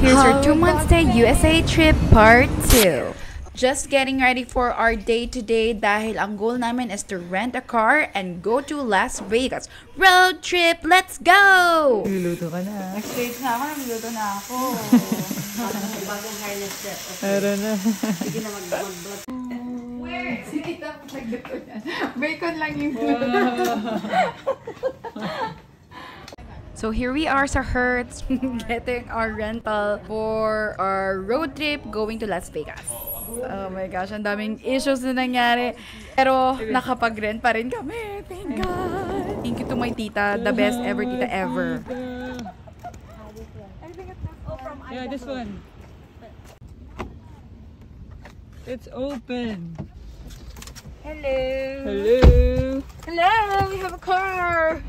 Here's your 2-month stay USA trip part 2. Just getting ready for our day today dahil ang goal namin is to rent a car and go to Las Vegas. Road trip, let's go! Niluluto ka na. Straight na ako, niluluto na ako. Bagong harness set. Meron na. Sige na mag-vlog. Where? Sige na, nagluto yan. Bacon lang yung So here we are sa Hertz getting our rental for our road trip going to Las Vegas. Oh my gosh, ang daming issues na nangyari. Pero nakapag-rent pa rin kami. Thank God. Thank you to my tita, the best ever tita ever. Yeah, this one. It's open. Hello. Hello. Hello, we have a car.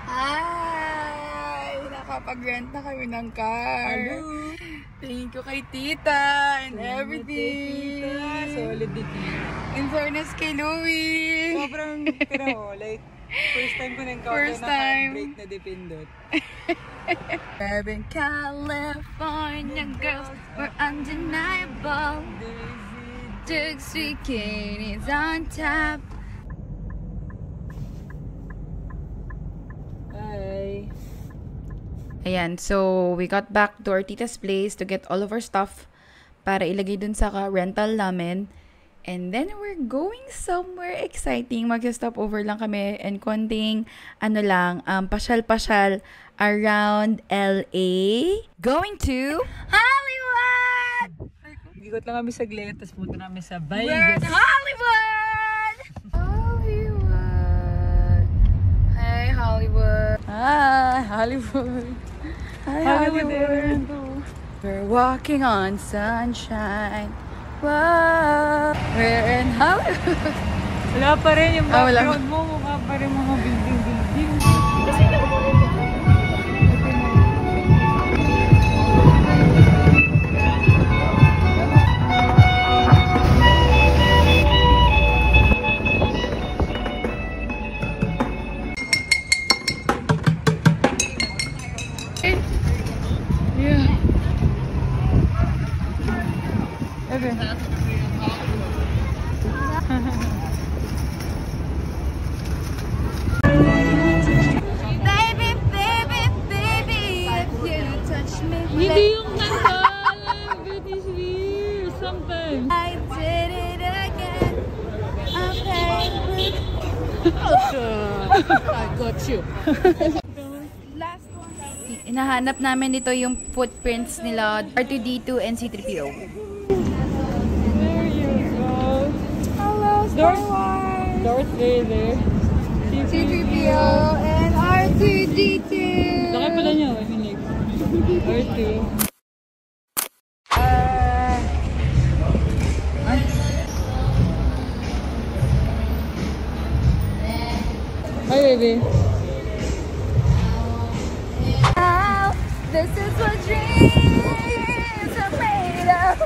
Hi! Nakapag-rent na kami ng car. Hello. Thank you kay tita and everything. Solid din. In fairness kay Louie. Sobrang, like, first time ko First time. break na dipindot. Urban California girls were undeniable. Duke Street Kane is on top. Hi. Ayan, so we got back to our tita's place to get all of our stuff para ilagay dun sa rental namin. And then we're going somewhere exciting. Mag-stop over lang kami and konting pasyal-pasyal around LA. Going to Hollywood! Ikot lang kami saglit, tapos punta namin sa We're Vegas. in Hollywood! Hollywood! Hey, Hollywood! Hi, Hollywood! Hi, Hollywood! We're walking on sunshine. Wow! We're in Hollywood! Wala pa rin yung wala background mo, mukha pa rin mga building. Hindi yung kanta, Britney Spears, sometimes. I did it again. Okay. I got you. Last one. Inahanap namin dito yung footprints nila R2-D2 and C-3PO. There you go. Hello, Star Wars. Darth Vader. C-3PO and R2-D2. Laki pala niya, I mean like, R2. Hi, baby. Oh, this is what dreams are made of.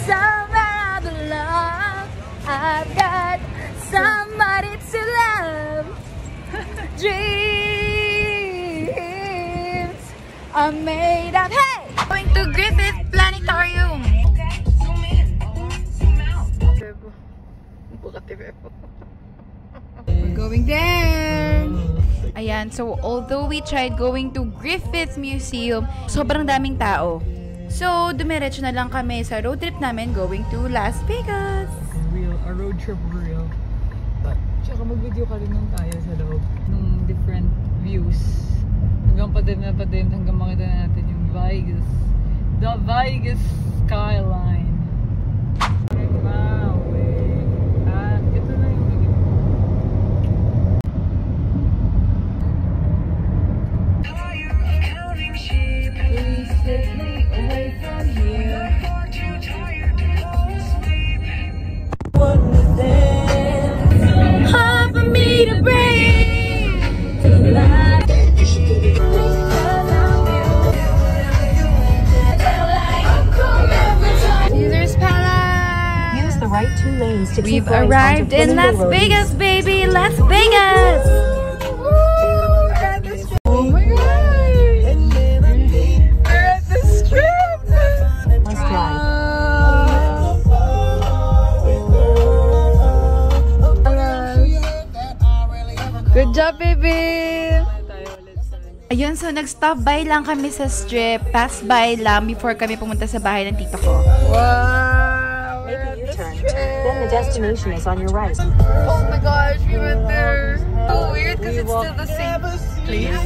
Somewhere I belong. I've got somebody to love. Dreams are made of. Hey! Going to Griffith Planetarium. We're going there. Ayan, so although we tried going to Griffith Museum, sobrang daming tao. So, dumiretso na lang kami sa road trip namin going to Las Vegas. Real, a road trip real. But, tsaka mag-video ka rin nung tayo sa loob ng different views. Hanggang pa din hanggang makita natin yung Vegas. The Vegas skyline. Wow, ito na yung Please take me away from here. Hard for me to breathe. Caesar's Palace. Use the right 2 lanes to We've keep going arrived onto in Las Flamingo Road. Vegas, baby! Las Vegas! Oh my god! Ayun, so nag-stop by lang kami sa strip. Pass by lang before kami pumunta sa bahay ng tito ko. Wow! Make a U-turn. Then the destination is on your right. Oh my gosh, we went there. So weird because it's still the same place.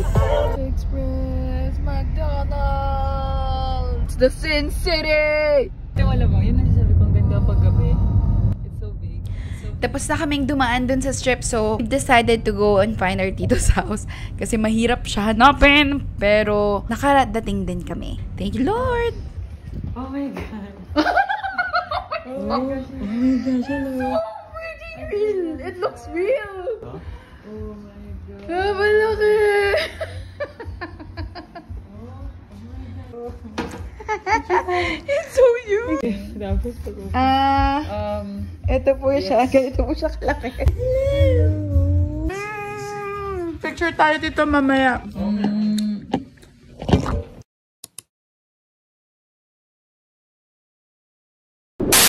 Express, McDonald's, the Sin City! Wala bang, yun ang sasabi ko, ang ganda paggabi. It's so big. Tapos na kaming dumaan dun sa strip, so we decided to go and find our tito's house. Kasi mahirap siya hanapin, pero nakarating din kami. Thank you, Lord! Oh my God. Oh my gosh, hello. Real. It looks real. Oh my God. Ah, malaki. It's so huge. Tapos pag Ito po siya. Ganito po siya kalaki. Picture tayo dito mamaya.